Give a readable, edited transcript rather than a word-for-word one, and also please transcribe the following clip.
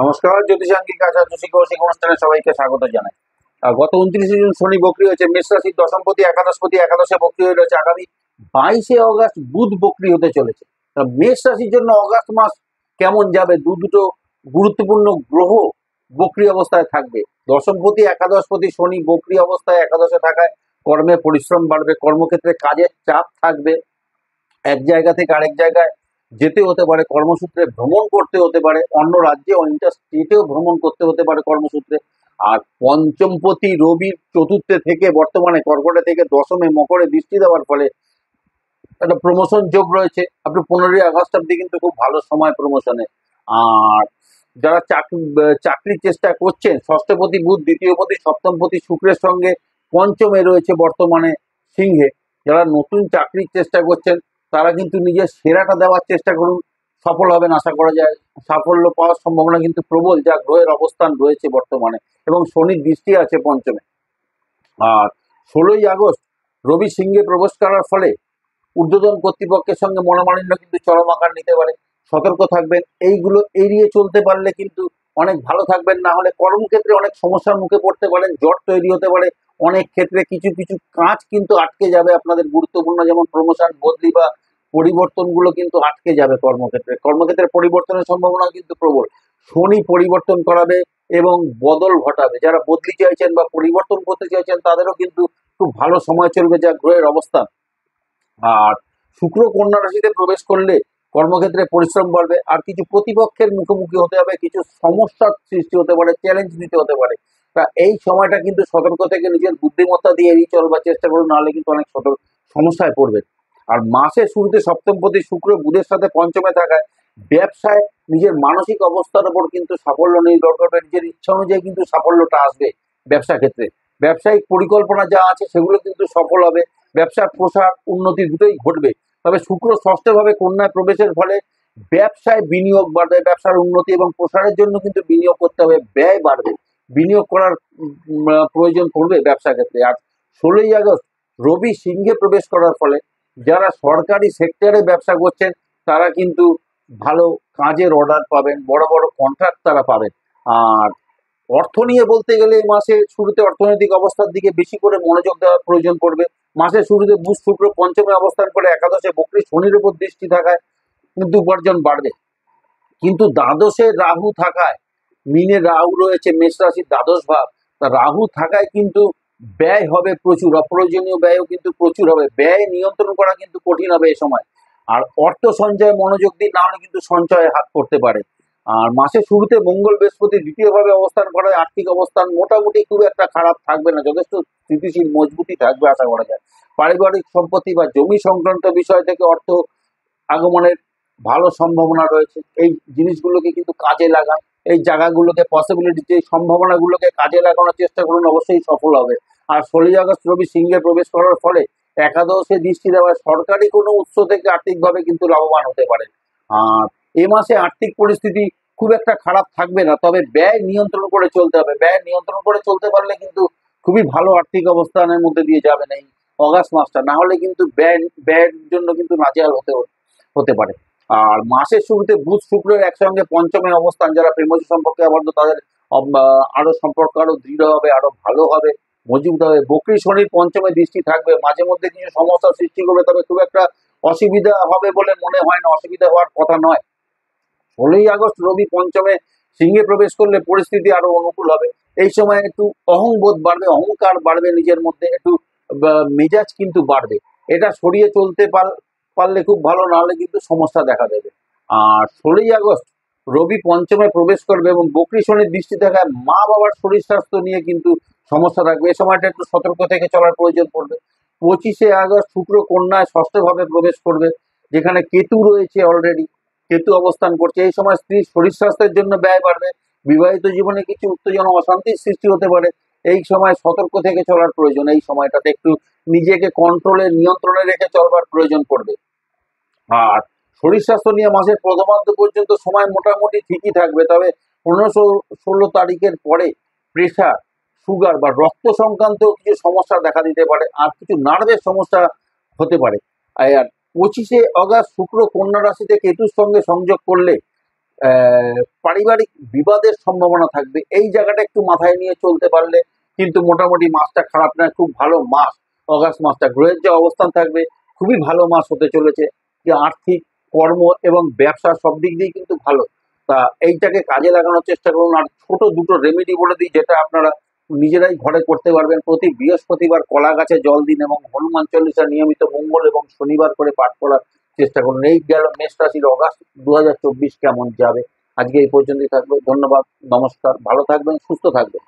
নমস্কার, জ্যোতিষাঙ্গিক আচার্য শিক্ষক অনুষ্ঠানে সবাইকে স্বাগত জানাই। গত 29শে জুন শনি বক্রি হয়েছে মেষ রাশির দশমপতি একাদশপতি একাদশে বক্রি হয়ে রয়েছে। আগামী 22শে অগাস্ট বুধ বক্রি হতে চলেছে। মেষ রাশির জন্য অগাস্ট মাস কেমন যাবে? দুটো গুরুত্বপূর্ণ গ্রহ বক্রি অবস্থায় থাকবে। দশমপতি একাদশপতি শনি বক্রি অবস্থায় একাদশে থাকায় কর্মে পরিশ্রম বাড়বে, কর্মক্ষেত্রে কাজের চাপ থাকবে, এক জায়গা থেকে আরেক জায়গায় যেতে হতে পারে, কর্মসূত্রে ভ্রমণ করতে হতে পারে, অন্য রাজ্যে ইন্টার স্টেটেও ভ্রমণ করতে হতে পারে কর্মসূত্রে। আর পঞ্চমপতি রবির চতুর্থে থেকে বর্তমানে কর্কটে থেকে দশমে মকরে দৃষ্টি দেওয়ার ফলে একটা প্রমোশন যোগ রয়েছে। আপনি 15ই আগস্ট অব্দি কিন্তু খুব ভালো সময় প্রমোশনে। আর যারা চাকরির চেষ্টা করছেন, ষষ্ঠপতি বুধ দ্বিতীয়পতি সপ্তমপতি শুক্রের সঙ্গে পঞ্চমে রয়েছে বর্তমানে সিংহে। যারা নতুন চাকরির চেষ্টা করছেন তারা কিন্তু নিজের সেরাটা দেওয়ার চেষ্টা করুন, সফল হবেন আশা করা যায়। সাফল্য পাওয়ার সম্ভাবনা কিন্তু প্রবল, যা গ্রহের অবস্থান রয়েছে বর্তমানে, এবং শনির দৃষ্টি আছে পঞ্চমে। আর 16ই আগস্ট রবি সিংহে প্রবেশ করার ফলে ঊর্ধ্বতন কর্তৃপক্ষের সঙ্গে মনোমালিন্য কিন্তু চরম আকার নিতে পারে। সতর্ক থাকবেন, এইগুলো এড়িয়ে চলতে পারলে কিন্তু অনেক ভালো থাকবেন। না হলে কর্মক্ষেত্রে অনেক সমস্যার মুখে পড়তে পারেন, জট তৈরি হতে পারে। অনেক ক্ষেত্রে কিছু কিছু কাজ কিন্তু আটকে যাবে আপনাদের গুরুত্বপূর্ণ, যেমন প্রমোশন, বদলি বা পরিবর্তনগুলো কিন্তু আটকে যাবে কর্মক্ষেত্রে পরিবর্তনের সম্ভাবনা কিন্তু প্রবল। শনি পরিবর্তন করাবে এবং বদল ঘটাবে। যারা বদলি চাইছেন বা পরিবর্তন করতে চাইছেন তাদেরও কিন্তু খুব ভালো সময় চলবে, যা গ্রহের অবস্থান। আর শুক্র কন্যা রাশিতে প্রবেশ করলে কর্মক্ষেত্রে পরিশ্রম বাড়বে, আর কিছু প্রতিপক্ষের মুখোমুখি হতে হবে, কিছু সমস্যার সৃষ্টি হতে পারে, চ্যালেঞ্জ নিতে হতে পারে। তা এই সময়টা কিন্তু সতর্ক থেকে নিজের বুদ্ধিমত্তা দিয়ে এড়িয়ে চলবার চেষ্টা করুন, নাহলে কিন্তু অনেক সমস্যায় পড়বে। আর মাসের শুরুতে সপ্তমপতি শুক্র বুধের সাথে পঞ্চমে থাকায় ব্যবসায় নিজের মানসিক অবস্থার উপর কিন্তু সাফল্য নির্ভর করবে। নিজের ইচ্ছা অনুযায়ী কিন্তু সাফল্যটা আসবে ব্যবসা ক্ষেত্রে। ব্যবসায়িক পরিকল্পনা যা আছে সেগুলো কিন্তু সফল হবে, ব্যবসার প্রসার উন্নতি দুটোই ঘটবে। তবে শুক্র ষষ্ঠভাবে কন্যায় প্রবেশের ফলে ব্যবসায় বিনিয়োগ বাড়বে, ব্যবসার উন্নতি এবং প্রসারের জন্য কিন্তু বিনিয়োগ করতে হবে, ব্যয় বাড়বে, বিনিয়োগ করার প্রয়োজন পড়বে ব্যবসা ক্ষেত্রে। আর 16ই আগস্ট রবি সিংহে প্রবেশ করার ফলে যারা সরকারি সেক্টরে ব্যবসা করছেন তারা কিন্তু ভালো কাজের অর্ডার পাবেন, বড় বড় কন্ট্রাক্ট তারা পাবেন। আর অর্থ নিয়ে বলতে গেলে মাসের শুরুতে অর্থনৈতিক অবস্থার দিকে বেশি করে মনোযোগ দেওয়ার প্রয়োজন পড়বে। মাসের শুরুতে বুধ শুক্র পঞ্চমে অবস্থান করে একাদশে বক্রী শনির উপর দৃষ্টি থাকায় কিন্তু উপার্জন বাড়বে। কিন্তু দ্বাদশে রাহু থাকায়, মিনে রাহু রয়েছে মেষ রাশির দ্বাদশ ভাব, তা রাহু থাকায় কিন্তু ব্যয় হবে প্রচুর, অপ্রয়োজনীয় ব্যয়ও কিন্তু প্রচুর হবে। ব্যয় নিয়ন্ত্রণ করা কিন্তু কঠিন হবে এ সময়। আর অর্থ সঞ্চয়ে মনোযোগ দিন, না হলে কিন্তু সঞ্চয়ে হাত পড়তে পারে। আর মাসের শুরুতে মঙ্গল বৃহস্পতি দ্বিতীয়ভাবে অবস্থান করায় আর্থিক অবস্থান মোটামুটি খুব একটা খারাপ থাকবে না, যথেষ্ট স্থিতিশীল মজবুতি থাকবে আশা করা যায়। পারিবারিক সম্পত্তি বা জমি সংক্রান্ত বিষয় থেকে অর্থ আগমনের ভালো সম্ভাবনা রয়েছে। এই জিনিসগুলোকে কিন্তু কাজে লাগান, এই জায়গাগুলোকে, পসিবিলিটি, যে সম্ভাবনাগুলোকে কাজে লাগানোর চেষ্টা করুন, অবশ্যই সফল হবে। আর 16ই আগস্ট রবি সিংহে প্রবেশ করার ফলে একাদশে দৃষ্টি দেওয়ায় সরকারি কোনো উৎস থেকে আর্থিকভাবে কিন্তু লাভবান হতে পারে। আর এ মাসে আর্থিক পরিস্থিতি খুব একটা খারাপ থাকবে না, তবে ব্যয় নিয়ন্ত্রণ করে চলতে হবে। ব্যয় নিয়ন্ত্রণ করে চলতে পারলে কিন্তু খুবই ভালো আর্থিক অবস্থানের মধ্যে দিয়ে যাবেন এই অগাস্ট মাসটা। না হলে কিন্তু ব্যয়ের জন্য কিন্তু নাজেহাল হতে পারে। আর মাসের শুরুতে বুধ শুক্রের একসঙ্গে পঞ্চমে অবস্থান, যারা প্রেমজ সম্পর্কে আবদ্ধ তাদের আরো সম্পর্ক আরো দৃঢ় হবে, আরো ভালো হবে, মজবুত হবে। বকরি শনির পঞ্চমে দৃষ্টি থাকবে, মাঝে মধ্যে কিছু সমস্যার সৃষ্টি করবে, তবে খুব একটা অসুবিধা হবে বলে মনে হয় না, অসুবিধা হওয়ার কথা নয়। 16ই আগস্ট রবি পঞ্চমে সিংহে প্রবেশ করলে পরিস্থিতি আরো অনুকূল হবে। এই সময় একটু অহংবোধ বাড়বে, অহংকার বাড়বে নিজের মধ্যে, একটু মেজাজ কিন্তু বাড়বে। এটা সরিয়ে চলতে পারলে খুব ভালো, না হলে কিন্তু সমস্যা দেখা দেবে। আর 16ই আগস্ট রবি পঞ্চমে প্রবেশ করবে এবং বকরি শনির দৃষ্টি থাকায় মা বাবার শরীর স্বাস্থ্য নিয়ে কিন্তু সমস্যা থাকবে। এই সময়টা একটু সতর্ক থেকে চলার প্রয়োজন পড়বে। 25শে আগস্ট শুক্র কন্যায় ষষ্ঠভাবে প্রবেশ করবে, যেখানে কেতু রয়েছে অলরেডি, কেতু অবস্থান করছে। এই সময় স্ত্রীর শরীর স্বাস্থ্যের জন্য ব্যয় বাড়বে, বিবাহিত জীবনে কিছু উত্তেজনা অশান্তির সৃষ্টি হতে পারে। এই সময় সতর্ক থেকে চলার প্রয়োজন, এই সময়টাতে একটু নিজেকে কন্ট্রোলে, নিয়ন্ত্রণে রেখে চলবার প্রয়োজন পড়বে। আর শরীর স্বাস্থ্য নিয়ে মাসের প্রথমার্ধ পর্যন্ত সময় মোটামুটি ঠিকই থাকবে, তবে 15-16 তারিখের পরে প্রেশার, সুগার বা রক্ত সংক্রান্ত কিছু সমস্যা দেখা দিতে পারে, আর কিছু নার্ভের সমস্যা হতে পারে। আর 25শে অগাস্ট শুক্র কন্যা রাশিতে কেতুর সঙ্গে সংযোগ করলে পারিবারিক বিবাদের সম্ভাবনা থাকবে। এই জায়গাটা একটু মাথায় নিয়ে চলতে পারলে কিন্তু মোটামুটি মাসটা খারাপ নয়, খুব ভালো মাস। অগাস্ট মাসটা গ্রহের যে অবস্থান থাকবে খুবই ভালো মাস হতে চলেছে, যে আর্থিক, কর্ম এবং ব্যবসা সব দিক দিয়ে কিন্তু ভালো। তা এইটাকে কাজে লাগানোর চেষ্টা করুন। আর ছোট দুটো রেমেডি বলে দিই, যেটা আপনারা নিজেরাই ঘরে করতে পারবেন। প্রতি বৃহস্পতিবার কলা গাছে জল দিন এবং হনুমান চল্লিশা নিয়মিত মঙ্গল এবং শনিবার করে পাঠ করার চেষ্টা করুন। এই গেল মেষ রাশির অগাস্ট 2024 কেমন যাবে। আজকে এই পর্যন্তই থাকবে। ধন্যবাদ, নমস্কার, ভালো থাকবেন, সুস্থ থাকবেন।